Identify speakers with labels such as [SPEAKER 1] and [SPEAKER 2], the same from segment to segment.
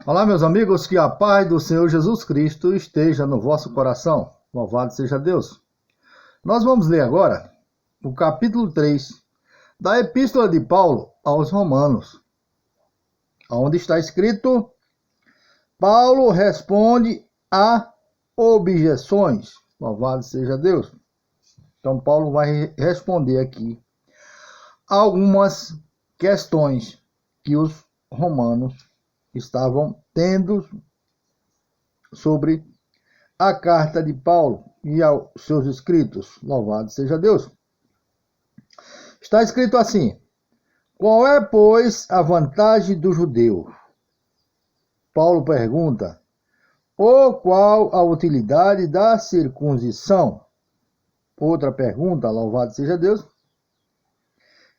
[SPEAKER 1] Olá, meus amigos, que a paz do Senhor Jesus Cristo esteja no vosso coração. Louvado seja Deus. Nós vamos ler agora o capítulo 3 da Epístola de Paulo aos Romanos, onde está escrito: Paulo responde a objeções. Louvado seja Deus. Então, Paulo vai responder aqui algumas questões que os romanos estavam tendo sobre a carta de Paulo e aos seus escritos. Louvado seja Deus. Está escrito assim: qual é, pois, a vantagem do judeu? Paulo pergunta: ou qual a utilidade da circuncisão? Outra pergunta, louvado seja Deus.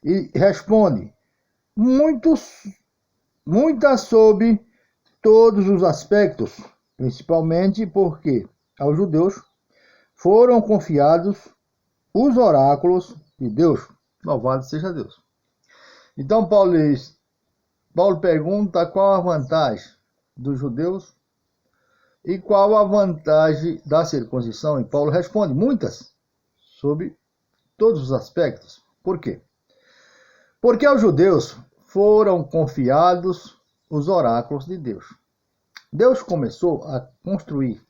[SPEAKER 1] E responde: muitas sob todos os aspectos, principalmente porque aos judeus foram confiados os oráculos de Deus. Louvado seja Deus. Então Paulo pergunta qual a vantagem dos judeus e qual a vantagem da circuncisão. E Paulo responde: muitas, sob todos os aspectos. Por quê? Porque aos judeus foram confiados os oráculos de Deus. Deus começou a construir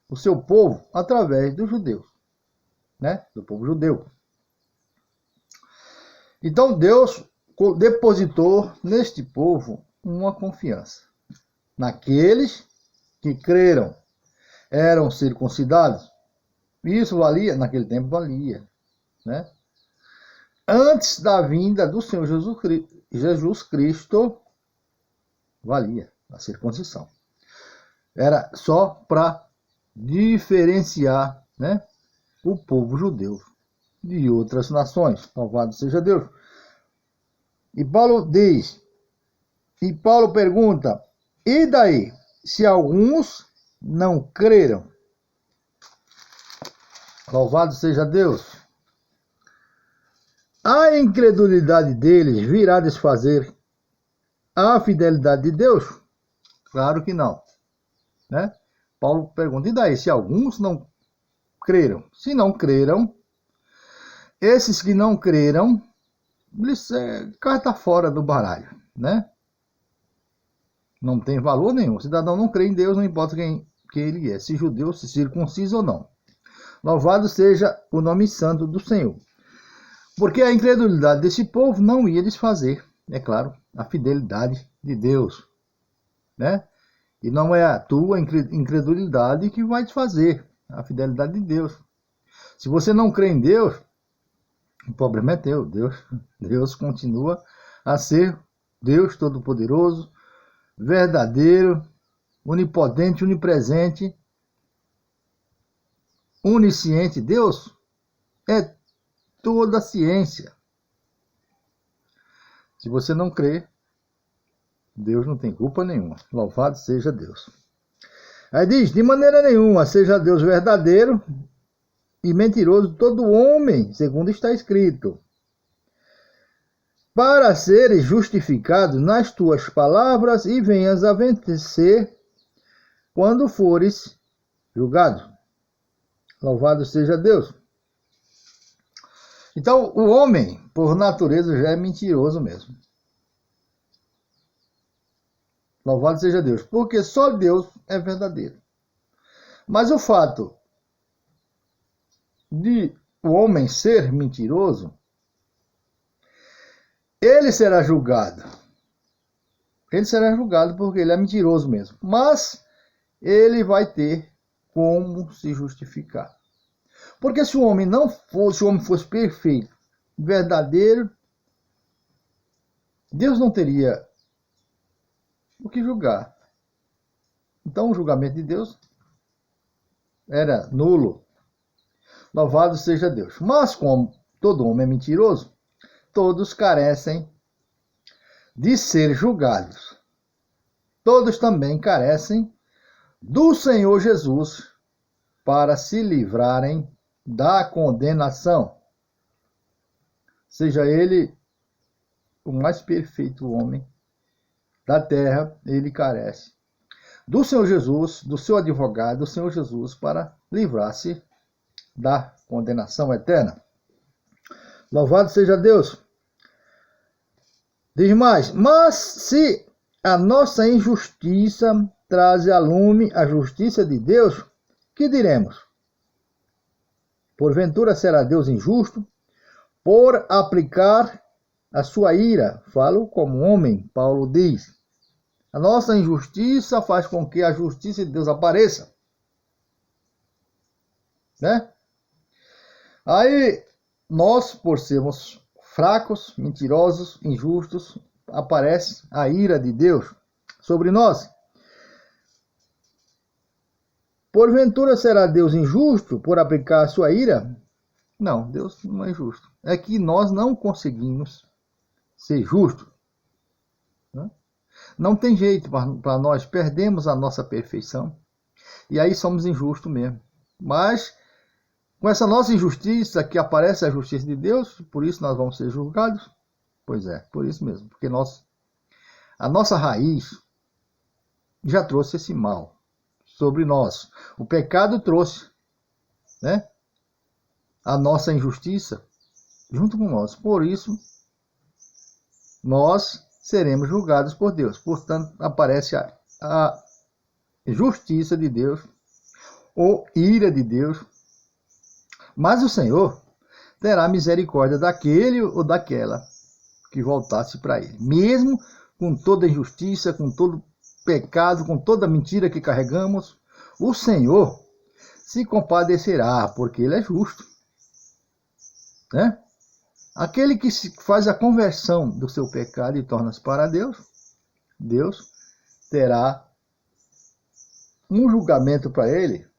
[SPEAKER 1] o seu povo através dos judeus, né? Do povo judeu. Então Deus depositou neste povo uma confiança. Naqueles que creram, eram circuncidados. Isso valia, naquele tempo valia, né? Antes da vinda do Senhor Jesus Cristo, valia a circuncisão. Era só para diferenciar, né, o povo judeu de outras nações. Louvado seja Deus. E Paulo pergunta: e daí, se alguns não creram? Louvado seja Deus. A incredulidade deles virá desfazer a fidelidade de Deus? Claro que não, né? Paulo pergunta: e daí, se alguns não creram? Se não creram, esses que não creram, eles carta fora do baralho, né? Não tem valor nenhum. O cidadão não crê em Deus, não importa quem ele é, se judeu, se circunciso ou não. Louvado seja o nome santo do Senhor. Porque a incredulidade desse povo não ia desfazer, é claro, a fidelidade de Deus, né? E não é a tua incredulidade que vai desfazer a fidelidade de Deus. Se você não crê em Deus, o problema é teu. Deus continua a ser Deus Todo-Poderoso, verdadeiro, onipotente, onipresente, onisciente. Deus é toda a ciência. Se você não crê, Deus não tem culpa nenhuma. Louvado seja Deus. Aí diz: de maneira nenhuma, seja Deus verdadeiro e mentiroso todo homem, segundo está escrito, para seres justificado nas tuas palavras e venhas a vencer quando fores julgado. Louvado seja Deus. Então, o homem, por natureza, já é mentiroso mesmo. Louvado seja Deus, porque só Deus é verdadeiro. Mas o fato de o homem ser mentiroso, ele será julgado. Ele será julgado porque ele é mentiroso mesmo. Mas ele vai ter como se justificar. Porque se o homem fosse perfeito, verdadeiro, Deus não teria o que julgar. Então o julgamento de Deus era nulo. Louvado seja Deus. Mas como todo homem é mentiroso, todos carecem de ser julgados. Todos também carecem do Senhor Jesus para se livrarem da condenação. Seja ele o mais perfeito homem da terra, ele carece do Senhor Jesus, do seu advogado, do Senhor Jesus, para livrar-se da condenação eterna. Louvado seja Deus. Diz mais, mas se a nossa injustiça traz a lume a justiça de Deus, que diremos? Porventura será Deus injusto por aplicar a sua ira? Falo como homem, Paulo diz. A nossa injustiça faz com que a justiça de Deus apareça. Né? Aí, nós, por sermos fracos, mentirosos, injustos, aparece a ira de Deus sobre nós. Porventura será Deus injusto por aplicar a sua ira? Não, Deus não é injusto. É que nós não conseguimos ser justos. Não tem jeito para nós, perdemos a nossa perfeição. E aí somos injustos mesmo. Mas, com essa nossa injustiça, que aparece a justiça de Deus, por isso nós vamos ser julgados? Pois é, por isso mesmo. Porque a nossa raiz já trouxe esse mal sobre nós. O pecado trouxe, né, a nossa injustiça junto com nós. Por isso, nós seremos julgados por Deus. Portanto, aparece a justiça de Deus, ou ira de Deus. Mas o Senhor terá misericórdia daquele ou daquela que voltasse para Ele. Mesmo com toda injustiça, com todo pecado, com toda mentira que carregamos, o Senhor se compadecerá, porque Ele é justo. Né? Aquele que faz a conversão do seu pecado e torna-se para Deus, Deus terá um julgamento para ele,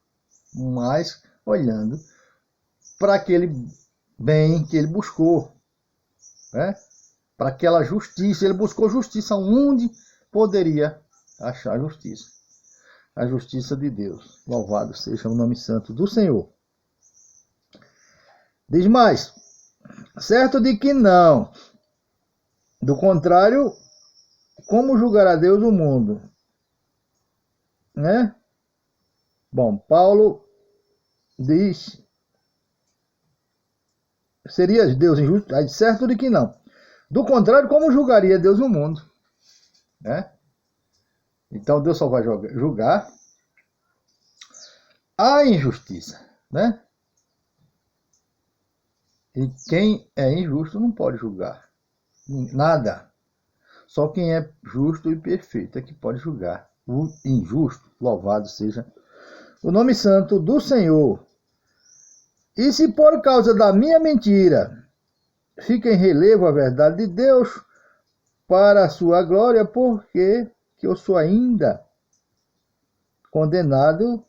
[SPEAKER 1] mas olhando para aquele bem que ele buscou, né? Para aquela justiça. Ele buscou justiça onde poderia achar justiça. A justiça de Deus. Louvado seja o nome santo do Senhor. Diz mais, certo de que não. Do contrário, como julgará Deus o mundo? Né? Bom, Paulo diz, seria Deus injusto? Certo de que não. Do contrário, como julgaria Deus o mundo? Né? Então Deus só vai julgar a injustiça, né? E quem é injusto não pode julgar nada. Só quem é justo e perfeito é que pode julgar o injusto. Louvado seja o nome santo do Senhor. E se por causa da minha mentira fica em relevo a verdade de Deus para a sua glória, porque que eu sou ainda condenado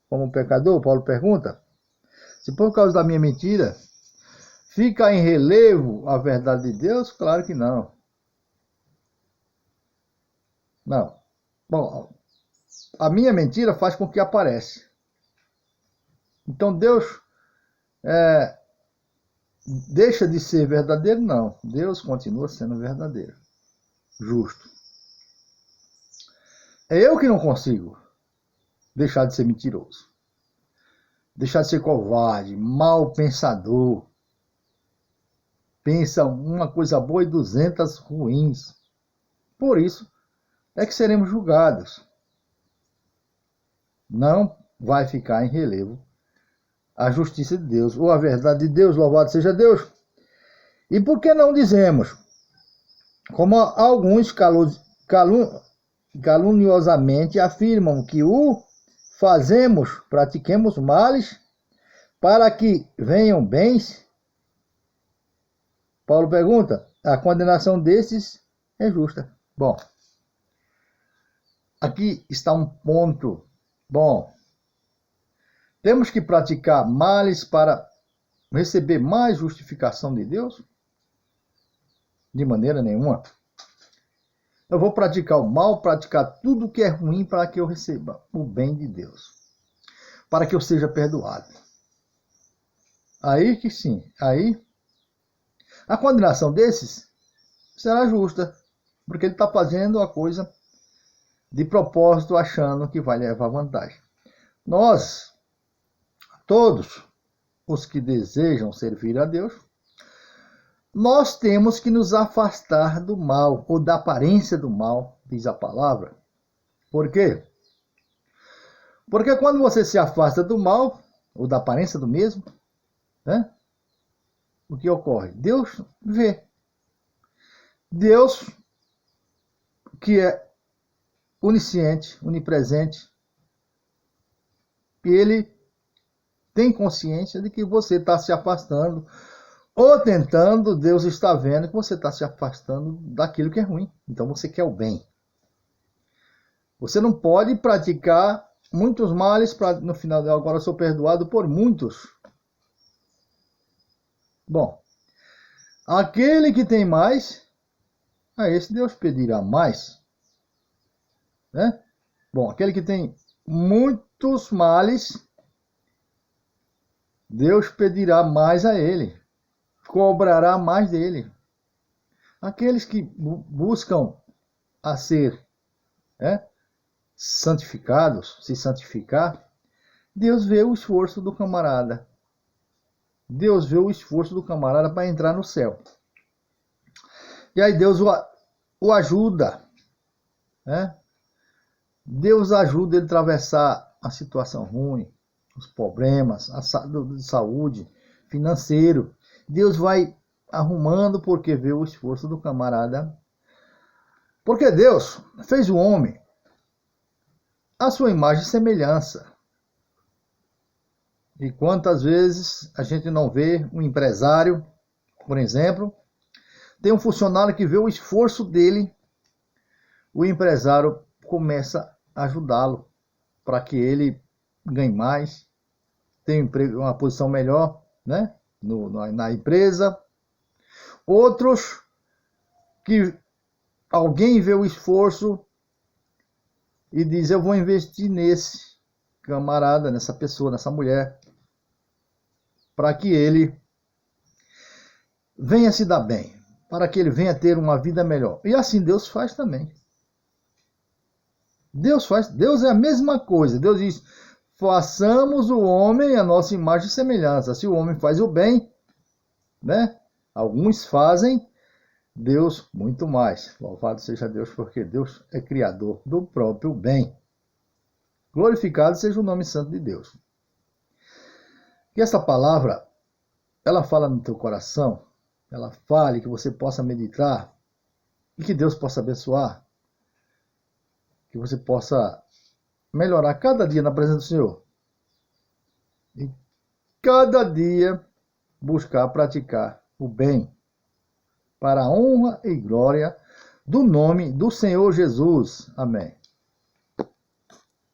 [SPEAKER 1] como pecador? Paulo pergunta. Se por causa da minha mentira fica em relevo a verdade de Deus? Claro que não. Não. Bom, a minha mentira faz com que apareça. Então Deus deixa de ser verdadeiro? Não. Deus continua sendo verdadeiro. Justo. É eu que não consigo deixar de ser mentiroso. Deixar de ser covarde, mal pensador. Pensa uma coisa boa e 200 ruins. Por isso é que seremos julgados. Não vai ficar em relevo a justiça de Deus, ou a verdade de Deus, louvado seja Deus. E por que não dizemos, como alguns caluniosamente afirmam, que o pratiquemos males, para que venham bens? Paulo pergunta, a condenação desses é justa. Bom, aqui está um ponto bom. Temos que praticar males para receber mais justificação de Deus? De maneira nenhuma. Eu vou praticar o mal, praticar tudo que é ruim para que eu receba o bem de Deus. Para que eu seja perdoado. Aí que sim, aí a condenação desses será justa. Porque ele está fazendo a coisa de propósito, achando que vai levar vantagem. Nós, todos os que desejam servir a Deus, nós temos que nos afastar do mal, ou da aparência do mal, diz a palavra. Por quê? Porque quando você se afasta do mal, ou da aparência do mesmo, né? O que ocorre? Deus vê. Deus, que é onisciente, onipresente, ele tem consciência de que você está se afastando, ou tentando, Deus está vendo que você está se afastando daquilo que é ruim. Então você quer o bem. Você não pode praticar muitos males para no final agora eu sou perdoado por muitos. Bom, aquele que tem mais, a esse Deus pedirá mais, né? Bom, aquele que tem muitos males, Deus pedirá mais a ele, cobrará mais dele. Aqueles que buscam a ser, né, santificados, se santificar, Deus vê o esforço do camarada. Deus vê o esforço do camarada para entrar no céu. E aí Deus o ajuda, né? Deus ajuda ele a atravessar a situação ruim, os problemas, de saúde, financeiro. Deus vai arrumando porque vê o esforço do camarada. Porque Deus fez o homem à sua imagem e semelhança. E quantas vezes a gente não vê um empresário, por exemplo, tem um funcionário que vê o esforço dele, o empresário começa a ajudá-lo para que ele ganhe mais, tenha uma posição melhor, né, na empresa. Outros que alguém vê o esforço e diz, eu vou investir nesse camarada, nessa pessoa, nessa mulher, para que ele venha se dar bem, para que ele venha ter uma vida melhor. E assim Deus faz também. Deus é a mesma coisa. Deus diz, façamos o homem a nossa imagem e semelhança. Se o homem faz o bem, né? Alguns fazem, Deus muito mais. Louvado seja Deus, porque Deus é criador do próprio bem. Glorificado seja o nome santo de Deus. Que essa palavra, ela fala no teu coração, ela fale, que você possa meditar e que Deus possa abençoar, que você possa melhorar cada dia na presença do Senhor e cada dia buscar praticar o bem para a honra e glória do nome do Senhor Jesus. Amém.